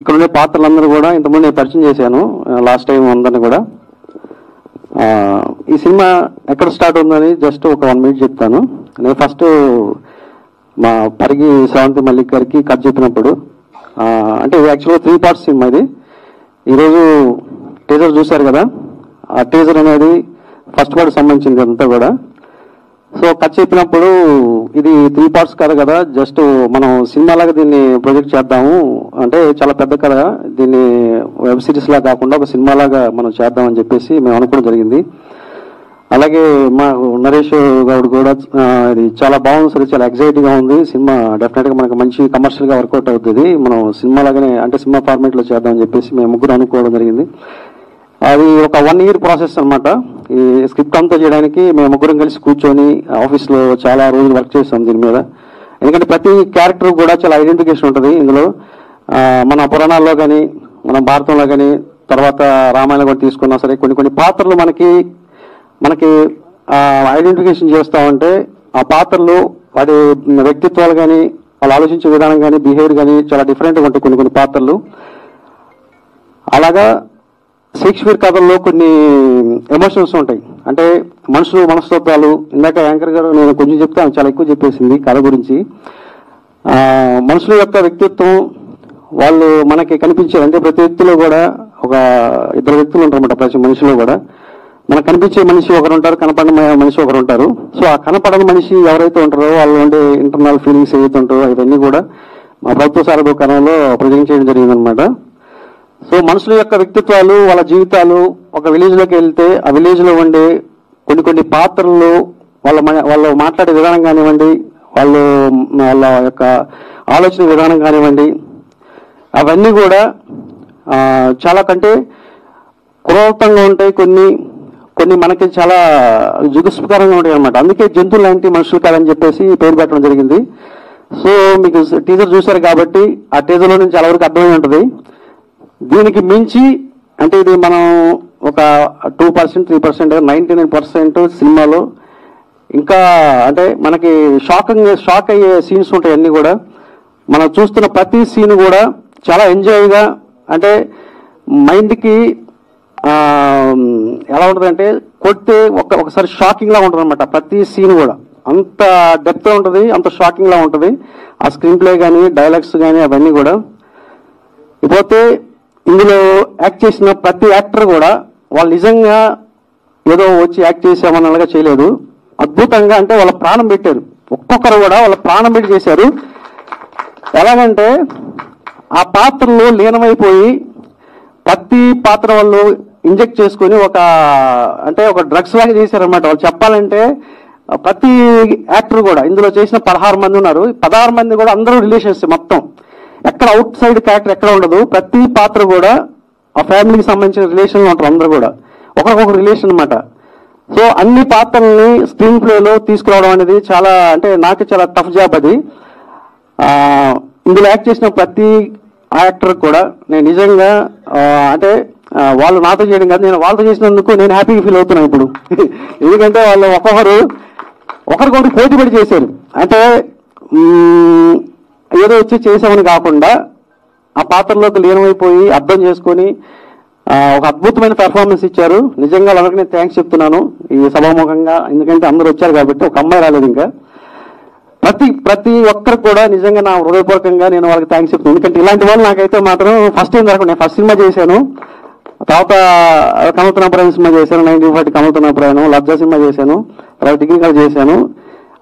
ఇక్కడ ఉండే పాత్రలందరూ కూడా ఇంతకుముందు నేను పరిచయం చేశాను లాస్ట్ టైం అందరిని కూడా. ఈ సినిమా ఎక్కడ స్టార్ట్ ఉందని జస్ట్ ఒక 1 minute చెప్తాను. నేను ఫస్ట్ మా పరిగి శ్రవంతి మల్లిక్ గారికి కథ చెప్పినప్పుడు అంటే యాక్చువల్గా 3 parts సినిమా ఇది. ఈరోజు టీజర్ చూశారు కదా, ఆ టీజర్ అనేది ఫస్ట్ పార్ట్ సంబంధించింది అంతా కూడా. సో కథ చెప్పినప్పుడు ఇది 3 parts కథ కదా, జస్ట్ మనం సినిమాలాగా దీన్ని ప్రొజెక్ట్ చేద్దాము, అంటే చాలా పెద్ద కథ, దీన్ని వెబ్ సిరీస్ లా కాకుండా ఒక సినిమాలాగా మనం చేద్దామని చెప్పేసి మేము అనుకోవడం జరిగింది. అలాగే మా నరేష్ గౌడ్ కూడా ఇది చాలా బాగుంది సార్, చాలా ఎగ్జైటింగ్గా ఉంది సినిమా. డెఫినెట్గా మనకు మంచి కమర్షియల్గా వర్కౌట్ అవుతుంది, మనం సినిమా లాగానే అంటే సినిమా ఫార్మేట్లో చేద్దామని చెప్పేసి మేము ముగ్గురు అనుకోవడం జరిగింది. అది ఒక 1 year ప్రాసెస్ అనమాట. ఈ స్క్రిప్ట్ అంతా చేయడానికి మేము ముగ్గురం కలిసి కూర్చొని ఆఫీస్లో చాలా రోజులు వర్క్ చేస్తాం దీని మీద. ఎందుకంటే ప్రతి క్యారెక్టర్ కూడా చాలా ఐడెంటిఫికేషన్ ఉంటుంది ఇందులో. మన పురాణాల్లో కానీ మన భారతంలో కానీ తర్వాత రామాయణం కూడా తీసుకున్నా సరే కొన్ని పాత్రలు మనకి ఐడెంటిఫికేషన్ చేస్తూ ఉంటే ఆ పాత్రలు వాటి వ్యక్తిత్వాలు కానీ వాళ్ళు ఆలోచించే విధానం కానీ బిహేవియర్ కానీ చాలా డిఫరెంట్గా ఉంటాయి కొన్ని పాత్రలు. అలాగా షేక్స్పియర్ కథల్లో కొన్ని ఎమోషన్స్ ఉంటాయి, అంటే మనస్తత్వాలు. ఇందాక యాంకర్ గారు నేను కొంచెం చెప్తే చాలా ఎక్కువ చెప్పేసింది కథ గురించి. మనుషుల యొక్క వ్యక్తిత్వం వాళ్ళు మనకి కనిపించారు, అంటే ప్రతి వ్యక్తిలో కూడా ఒక 2 వ్యక్తులు ఉంటారన్నమాట. ప్రతి మనిషిలో కూడా మనకు కనిపించే మనిషి ఒకరు ఉంటారు, కనపడని మనిషి ఒకరు ఉంటారు. సో ఆ కనపడని మనిషి ఎవరైతే ఉంటారో వాళ్ళు ఉండే ఇంటర్నల్ ఫీలింగ్స్ ఏవైతే ఉంటారో అవన్నీ కూడా మా ప్రభుత్వ సారథి కథలో ప్రజెంట్ చేయడం జరిగిందనమాట. సో మనుషుల యొక్క వ్యక్తిత్వాలు వాళ్ళ జీవితాలు ఒక విలేజ్లోకి వెళ్తే ఆ విలేజ్లో ఉండే కొన్ని పాత్రలు వాళ్ళు మాట్లాడే విధానం కానివ్వండి, వాళ్ళ యొక్క ఆలోచన విధానం కానివ్వండి, అవన్నీ కూడా చాలా కంటే క్రూరంగా ఉంటాయి, కొన్ని మనకి చాలా జుగుస్పకరంగా ఉంటాయి అనమాట. అందుకే జంతువులు లాంటి మనుషులు కాదని చెప్పేసి పేరు పెట్టడం జరిగింది. సో మీకు టీజర్ చూశారు కాబట్టి ఆ టీజర్లో నుంచి చాలా వరకు అర్థమై ఉంటుంది. దీనికి మించి అంటే ఇది మనం ఒక 2%, 3%, 99% సినిమాలో ఇంకా అంటే మనకి షాక్ అయ్యే సీన్స్ ఉంటాయి. అన్నీ కూడా మనం చూస్తున్న ప్రతి సీన్ కూడా చాలా ఎంజాయ్గా, అంటే మైండ్కి ఎలా ఉంటుందంటే కొడితే ఒకసారి షాకింగ్లా ఉంటుంది అనమాట. ప్రతి సీన్ కూడా అంత డెప్త్ ఉంటుంది, అంత షాకింగ్లా ఉంటుంది. ఆ స్క్రీన్ ప్లే కానీ డైలాగ్స్ కానీ అవన్నీ కూడా. ఇకపోతే ఇందులో యాక్ట్ చేసిన ప్రతి యాక్టర్ కూడా వాళ్ళు నిజంగా ఏదో వచ్చి యాక్ట్ చేసామన్నగా చేయలేదు, అద్భుతంగా అంటే వాళ్ళ ప్రాణం పెట్టారు. ఒక్కొక్కరు కూడా వాళ్ళ ప్రాణం పెట్టి చేశారు. ఎలాగంటే ఆ పాత్రలో లీనమైపోయి ప్రతి పాత్ర వాళ్ళు ఇంజెక్ట్ చేసుకుని ఒక డ్రగ్స్ లాగా చేశారనమాట. వాళ్ళు చెప్పాలంటే ప్రతి యాక్టర్ కూడా ఇందులో చేసిన 16 మంది ఉన్నారు. 16 మంది కూడా అందరూ రిలేషన్స్, మొత్తం ఎక్కడ అవుట్ సైడ్ క్యారెక్టర్ ఎక్కడ ఉండదు. ప్రతి పాత్ర కూడా ఆ ఫ్యామిలీకి సంబంధించిన రిలేషన్లో ఉంటారు, అందరూ కూడా ఒకరికొక రిలేషన్ అనమాట. సో అన్ని పాత్రల్ని స్క్రీన్ ప్లేలో తీసుకురావడం అనేది చాలా అంటే నాకు చాలా టఫ్ జాబ్ అది. ఇందులో యాక్ట్ చేసిన ప్రతి యాక్టర్ కూడా నేను నిజంగా అంటే వాళ్ళు నాతో చేయడం కాదు, నేను వాళ్ళతో చేసినందుకు నేను హ్యాపీగా ఫీల్ అవుతున్నాను ఇప్పుడు. ఎందుకంటే వాళ్ళు ఒకరికొకరు పోటీ పడి చేశారు. అంటే ఏదో వచ్చి చేసామని కాకుండా ఆ పాత్రలోకి లీనమైపోయి అర్థం చేసుకొని ఒక అద్భుతమైన పెర్ఫార్మెన్స్ ఇచ్చారు. నిజంగా వాళ్ళకి నేను థ్యాంక్స్ చెప్తున్నాను ఈ సభాముఖంగా, ఎందుకంటే అందరూ వచ్చారు కాబట్టి, ఒక అమ్మాయి రాలేదు ఇంకా. ప్రతి ఒక్కరికి కూడా నిజంగా నా హృదయపూర్వకంగా నేను వాళ్ళకి థ్యాంక్స్ చెప్తున్నాను. ఎందుకంటే ఇలాంటి వాళ్ళు నాకైతే మాత్రం ఫస్ట్ టైం జరగకుండా, నేను ఫస్ట్ సినిమా చేశాను, తర్వాత కమలతనాపురాయణ సినిమా చేశాను, 1940 కమలతనాపురాయణ, లబ్జా సినిమా చేశాను, తర్వాత టెక్నికల్ చేశాను.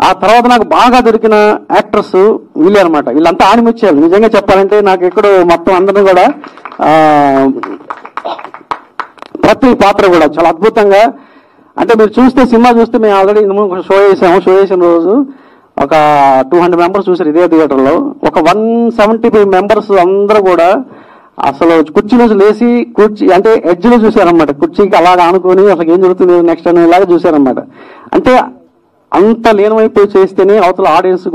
ఆ తర్వాత నాకు బాగా దొరికిన యాక్టర్స్ వీళ్ళే అనమాట. వీళ్ళంతా ఆనిముచ్చారు నిజంగా చెప్పాలంటే. నాకు ఎక్కడో మొత్తం అందరూ కూడా ప్రతి పాత్ర కూడా చాలా అద్భుతంగా, అంటే మీరు చూస్తే సినిమా చూస్తే మేము ఆల్రెడీ షో చేసిన రోజు ఒక 200 members చూసారు ఇదే థియేటర్లో. ఒక 175 members అందరూ కూడా అసలు కుర్చీ నుంచి లేచి అంటే ఎడ్జ్లో చూసారనమాట. కుర్చీకి అలాగా ఆనుకొని అసలు ఏం జరుగుతుంది నెక్స్ట్ అని ఇలాగే చూసారనమాట. అంటే అంత లీనమైపోయి చేస్తేనే అవతల ఆడియన్స్